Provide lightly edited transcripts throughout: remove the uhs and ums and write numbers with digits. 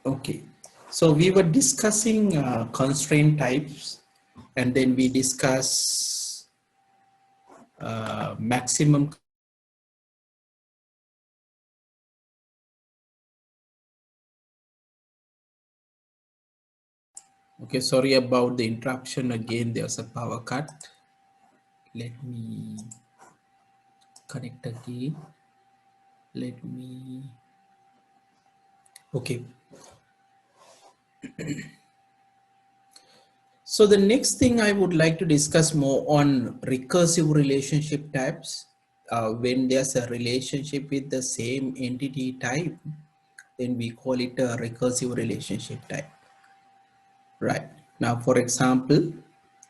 Okay, so we were discussing constraint types, and then we discuss maximum. Okay, sorry about the interruption again. There's a power cut. Let me connect again. Let me. Okay. So the next thing I would like to discuss more on recursive relationship types. When there's a relationship with the same entity type, then we call it a recursive relationship type. Right. Now, for example,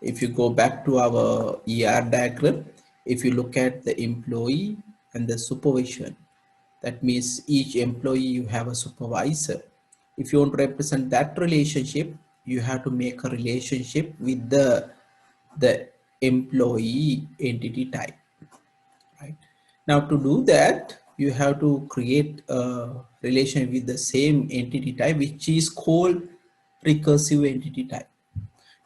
if you go back to our ER diagram, if you look at the employee and the supervision, that means each employee you have a supervisor. If you want to represent that relationship, you have to make a relationship with the employee entity type, right? Now to do that, you have to create a relation with the same entity type, which is called recursive entity type.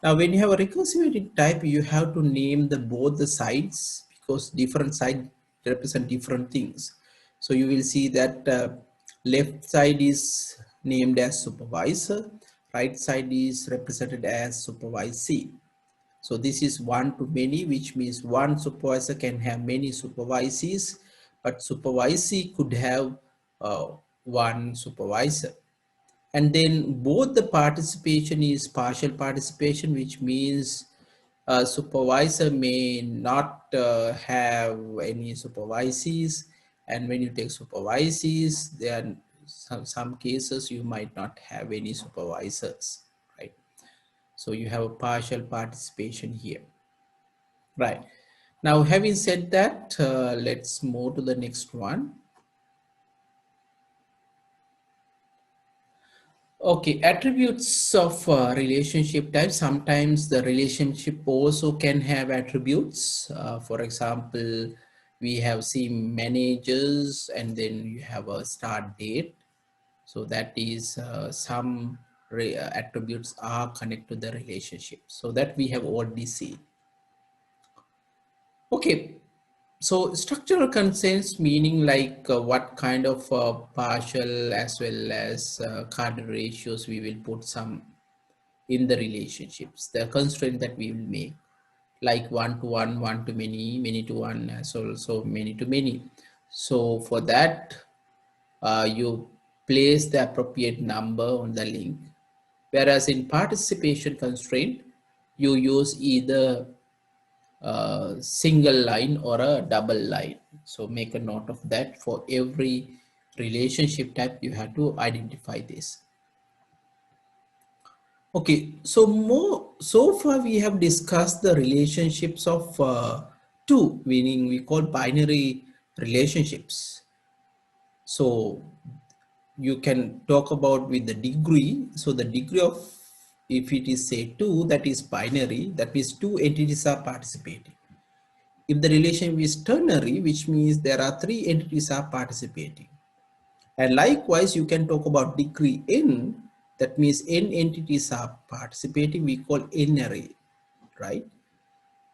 Now, when you have a recursive entity type, you have to name the both the sides because different sides represent different things. So you will see that left side is named as supervisor, right side is represented as supervisee. So this is one to many, which means one supervisor can have many supervisees, but supervisee could have one supervisor. And then both the participation is partial participation, which means a supervisor may not have any supervisees. And when you take supervisees, there are some cases you might not have any supervisors, right? So you have a partial participation here, right? Now, having said that, let's move to the next one. Okay, attributes of relationship type. Sometimes the relationship also can have attributes. For example, we have seen managers and then you have a start date. So that is some attributes are connected to the relationship. So that we have already seen. Okay, so structural constraints meaning like what kind of partial as well as cardinal ratios we will put some in the relationships, the constraint that we will make, like one to one, one to many, many to one, as also many to many. So for that, you place the appropriate number on the link. Whereas in participation constraint, you use either a single line or a double line. So make a note of that. For every relationship type, you have to identify this. Okay, so far we have discussed the relationships of two, meaning we call binary relationships. So you can talk about with the degree. So the degree of, if it is say two, that is binary, that means two entities are participating. If the relation is ternary, which means there are three entities are participating. And likewise, you can talk about degree n, that means n entities are participating, we call n-ary, right?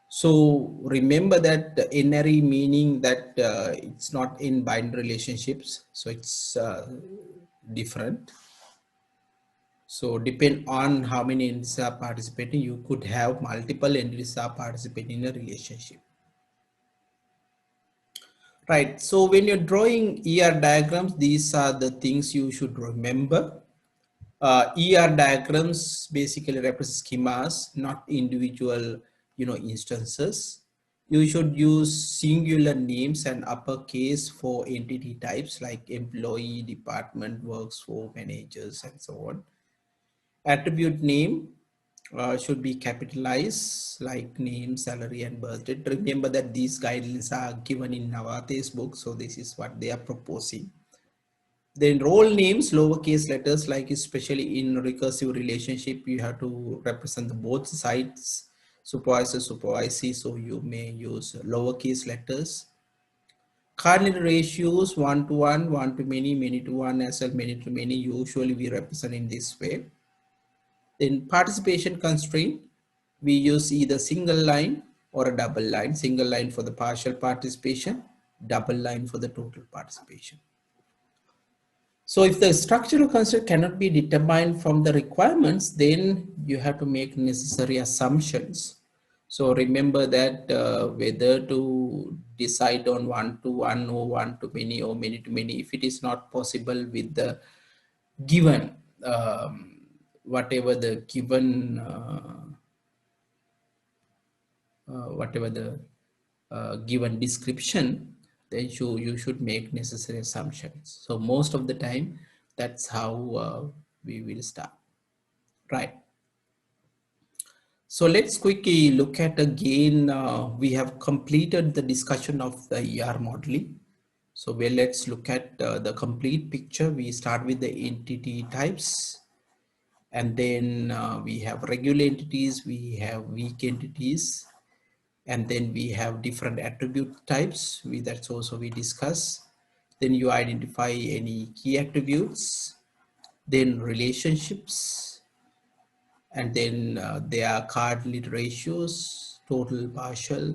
So remember that the n-ary meaning that it's not in binary relationships, so it's different. So depend on how many entities are participating, you could have multiple entities are participating in a relationship. Right, so when you're drawing ER diagrams, these are the things you should remember. ER diagrams basically represent schemas, not individual, instances. You should use singular names and uppercase for entity types like employee, department, works for, managers, and so on. Attribute name should be capitalized like name, salary, and birth date. Remember that these guidelines are given in Navate's book, so this is what they are proposing. Then role names, lowercase letters, like especially in recursive relationship, you have to represent the both sides, supervisor, supervisee, so you may use lowercase letters. Cardinal ratios 1 to 1, 1 to many, many to 1 as well, many to many. Usually we represent in this way. Then participation constraint, we use either single line or a double line. Single line for the partial participation, double line for the total participation. So if the structural constraint cannot be determined from the requirements, then you have to make necessary assumptions. So remember that whether to decide on 1 to 1 or 1 to many or many to many, if it is not possible with the given, whatever the given, whatever the given description, then you should make necessary assumptions. So most of the time, that's how we will start. Right. So let's quickly look at again, we have completed the discussion of the ER modeling. So let's look at the complete picture. We start with the entity types, and then we have regular entities, we have weak entities, and then we have different attribute types. That's also we discuss. Then you identify any key attributes, then relationships, and then there are cardinal ratios, total, partial,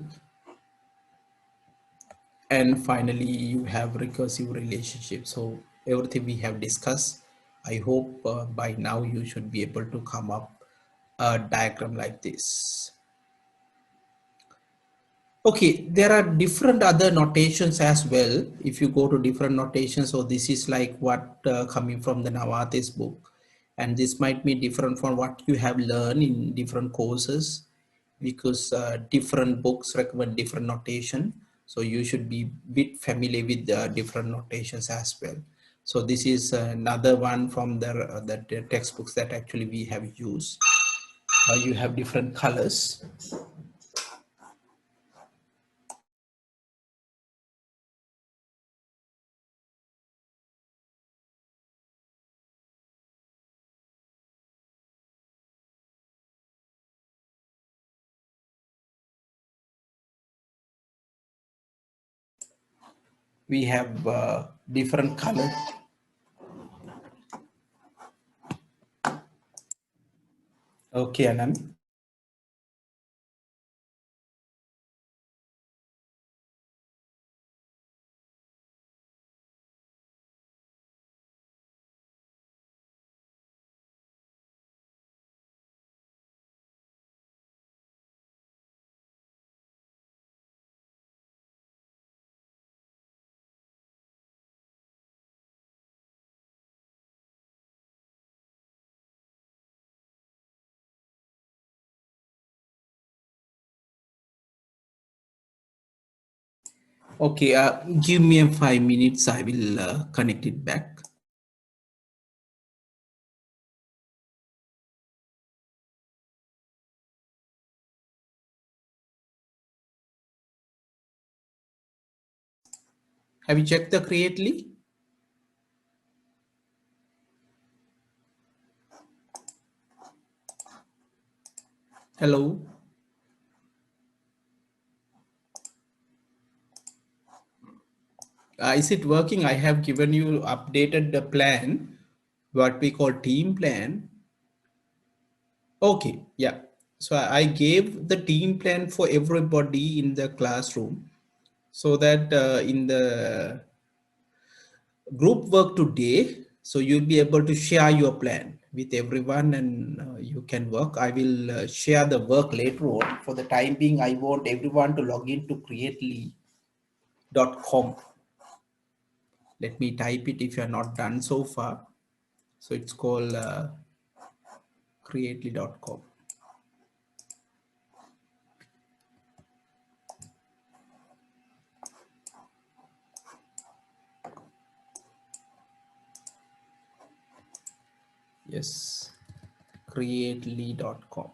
and finally you have recursive relationships. So everything we have discussed, I hope by now you should be able to come up a diagram like this. Okay, there are different other notations as well. If you go to different notations, so this is like what coming from the Navate's book, and this might be different from what you have learned in different courses, because different books recommend different notation. So you should be bit familiar with the different notations as well. So this is another one from the textbooks that actually we have used. You have different colors. We have different color. Okay, Anand. Okay, give me a 5 minutes. I will connect it back. Have you checked the creately? Hello. Is it working? I have given you updated the plan, what we call team plan. Okay, yeah. So I gave the team plan for everybody in the classroom, so that in the group work today, so you'll be able to share your plan with everyone, and you can work. I will share the work later on. For the time being, I want everyone to log in to creately.com. Let me type it if you're not done so far. So it's called creately.com. Yes, creately.com.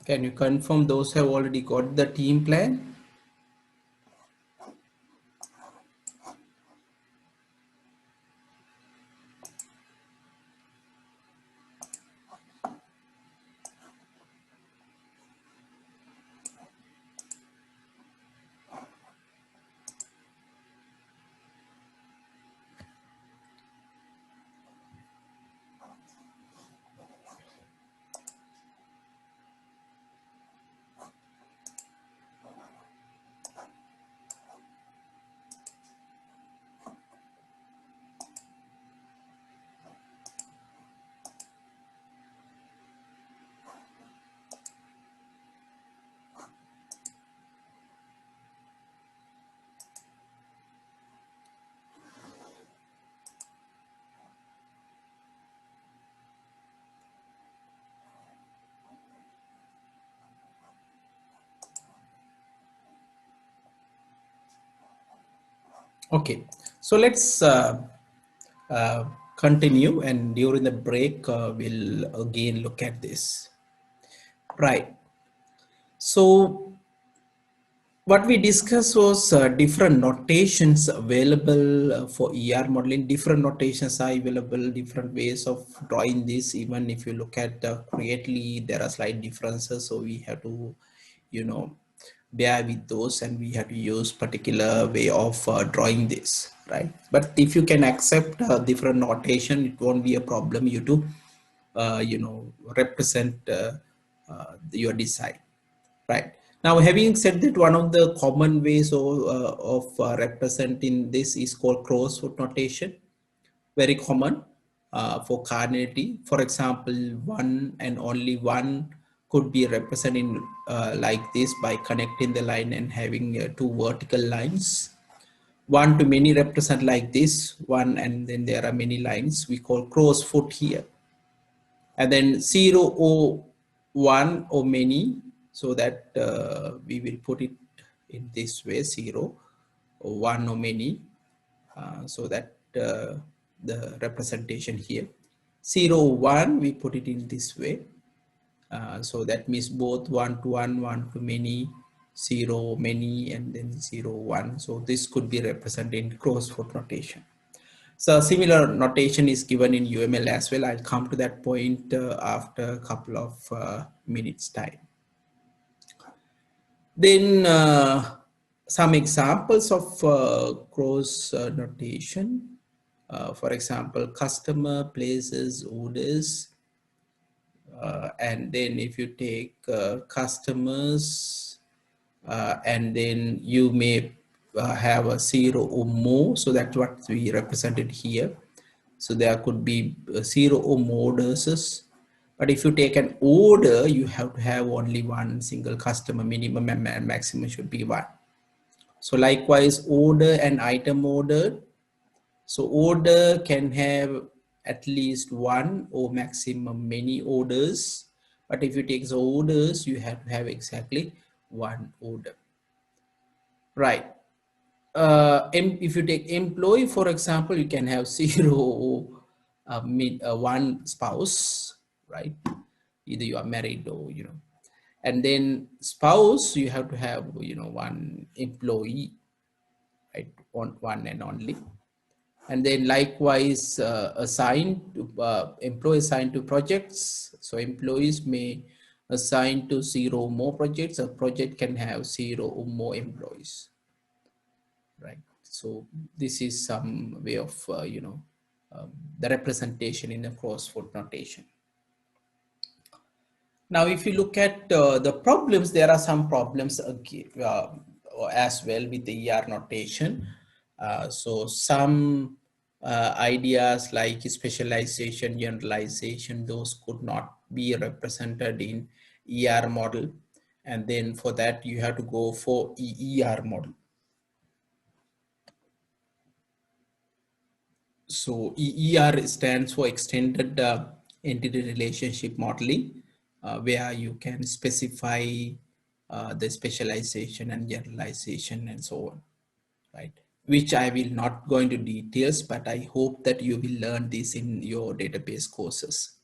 Can you confirm those have already got the team plan? Okay, so let's uh, continue, and during the break, we'll again look at this. Right. So what we discussed was different notations available for ER modeling. Different notations are available, different ways of drawing this. Even if you look at creately, there are slight differences. So we have to, you know, bear with those, and we have to use particular way of drawing this, right? But if you can accept different notation, it won't be a problem. You to, represent your design. Right. Now, having said that, one of the common ways of representing this is called crossword notation. Very common for cardinality. For example, one and only one could be represented like this by connecting the line and having two vertical lines. One to many represent like this, one, and then there are many lines. We call crossfoot here, and then 0 or 1 or many, so that we will put it in this way: 0 or 1 or many, so that the representation here 0 1 we put it in this way, so that means both 1 to 1, 1 to many, 0 many, and then 0 1. So this could be represented in crossword notation. So similar notation is given in UML as well. I'll come to that point after a couple of minutes time. Then some examples of cross notation. For example, customer places orders, and then if you take customers, and then you may have a 0 or more, so that's what we represented here. So there could be 0 or more orders. But if you take an order, you have to have only one single customer. Minimum and maximum should be one. So likewise, order and item order. So order can have at least one or maximum many orders. But if you take the orders, you have to have exactly one order. Right. If you take employee, for example, you can have 0 one spouse, right? Either you are married or, and then spouse, you have to have, one employee, right? One and only. And then likewise, assigned to employee assigned to projects. So employees may assign to 0 more projects. A project can have 0 or more employees, right? So this is some way of the representation in a crossword notation. Now if you look at the problems, there are some problems as well with the notation. So some ideas like specialization, generalization, those could not be represented in model, and then for that you have to go for model. So EER stands for Extended Entity Relationship Modeling, where you can specify the specialization and generalization and so on, right? Which I will not go into details, but I hope that you will learn this in your database courses.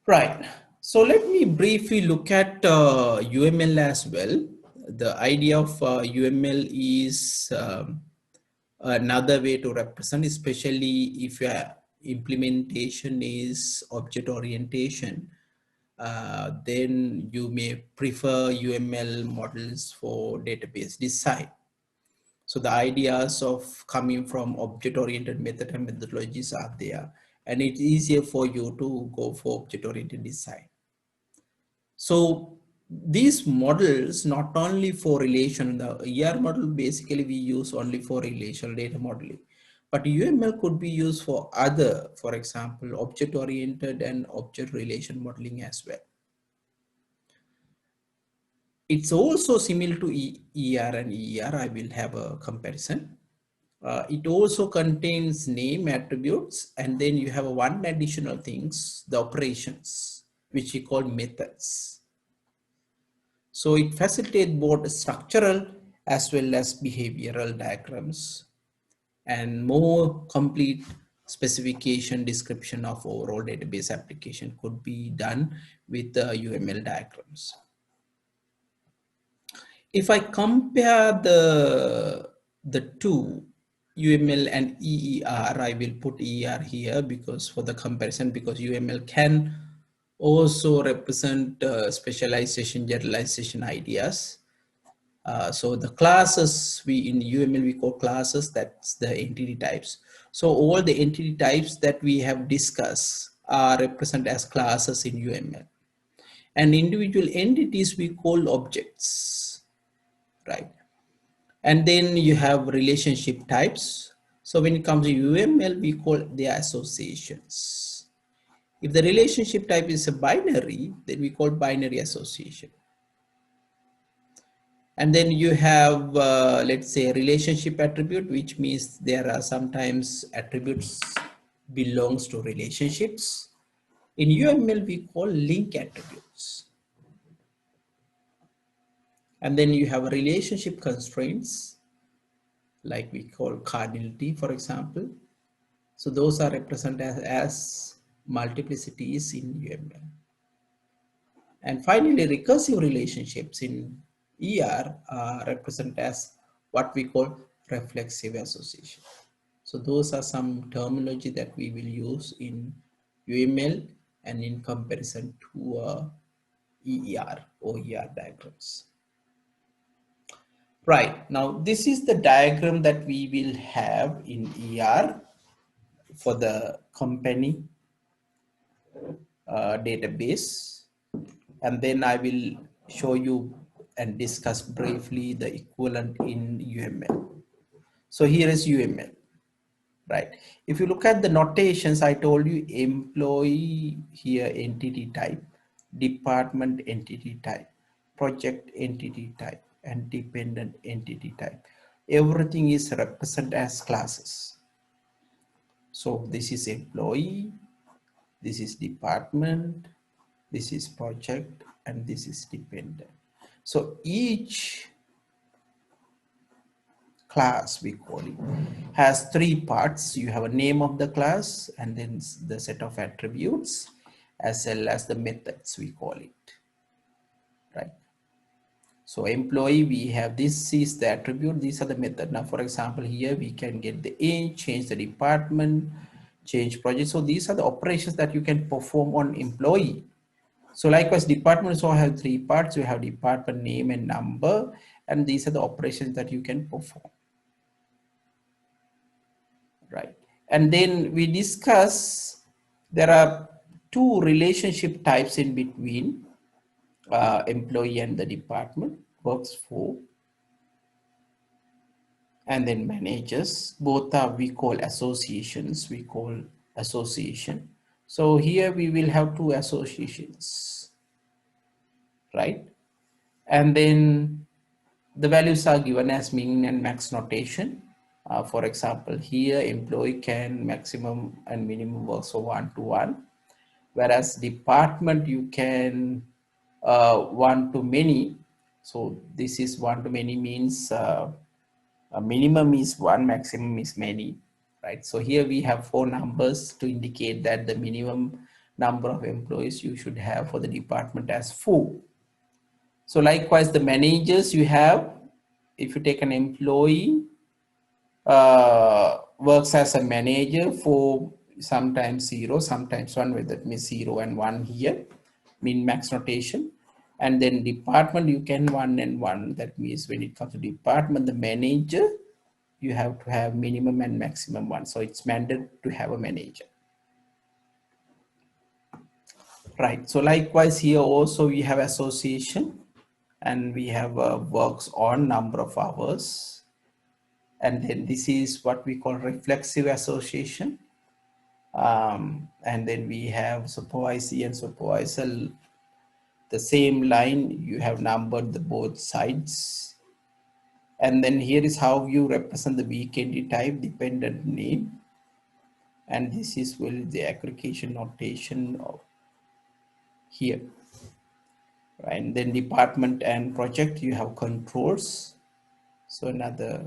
Right. So let me briefly look at UML as well. The idea of UML is another way to represent, especially if your implementation is object orientation, then you may prefer UML models for database design. So the ideas of coming from object oriented method and methodologies are there, and it's easier for you to go for object oriented design. So these models not only for relation, the model basically we use only for relational data modeling, but UML could be used for other, for example, object oriented and object relation modeling as well. It's also similar to ER and ER. I will have a comparison. It also contains name attributes, and then you have one additional things, the operations, which we call methods. So it facilitates both structural as well as behavioral diagrams, and more complete specification description of overall database application could be done with the UML diagrams. If I compare the two, UML and EER, I will put EER here because for the comparison, because UML can also represent specialization, generalization ideas. So the classes we in UML we call classes, that's the entity types. So all the entity types that we have discussed are represented as classes in UML, and individual entities we call objects, right? And then you have relationship types. So when it comes to UML, we call the associations. If the relationship type is a binary, then we call binary association. And then you have, let's say, relationship attribute, which means there are sometimes attributes belongs to relationships. In UML, we call link attributes. And then you have relationship constraints, like we call cardinality, for example. So those are represented as multiplicities in UML. And finally, recursive relationships in ER are represented as what we call reflexive association. So those are some terminology that we will use in UML and in comparison to EER or ER diagrams. Right, now this is the diagram that we will have in ER for the company database, and then I will show you and discuss briefly the equivalent in UML. So here is UML, right? If you look at the notations, I told you employee here entity type, department entity type, project entity type, and dependent entity type. Everything is represented as classes. So this is employee, this is department, this is project, and this is dependent. So each class, we call it, has three parts. You have a name of the class, and then the set of attributes, as well as the methods, we call it, right? So employee, we have this is the attribute, these are the method. Now, for example, here we can get the age, change the department, change project. So these are the operations that you can perform on employee. So likewise, departments also have three parts. You have department name and number, and these are the operations that you can perform, right? And then we discuss there are two relationship types in between employee and the department, works for, and then managers. Both are we call associations. We call association. So here we will have two associations, right? And then the values are given as min and max notation. For example, here employee can maximum and minimum works for 1-to-1, whereas department you can one to many. So this is one to many means a minimum is one, maximum is many, right? So here we have four numbers to indicate that the minimum number of employees you should have for the department as 4. So likewise, the managers you have, if you take an employee, works as a manager for sometimes 0, sometimes 1, where that means 0 and 1 here, min max notation. And then department, you can 1 and 1. That means when it comes to department, the manager, you have to have minimum and maximum 1. So it's mandatory to have a manager. Right. So likewise here also we have association, and we have works on number of hours. And then this is what we call reflexive association. And then we have supervisee and supervisor. The same line, you have numbered the both sides. And then here is how you represent the weak entity type, dependent name. And this is will the aggregation notation of here. And then department and project, you have controls. So another,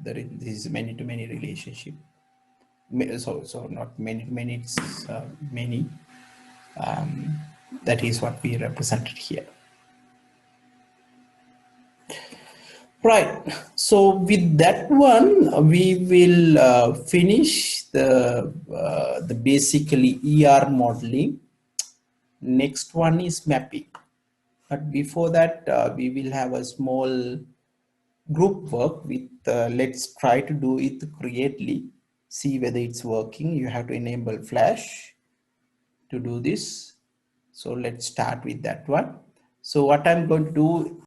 this is many to many relationship. So not many to many, it's many. um, that is what we represented here. Right. So with that one, we will finish the basically ER modeling. Next one is mapping. But before that, we will have a small group work with, let's try to do it creatively, see whether it's working. You have to enable Flash to do this. So let's start with that one. So what I'm going to do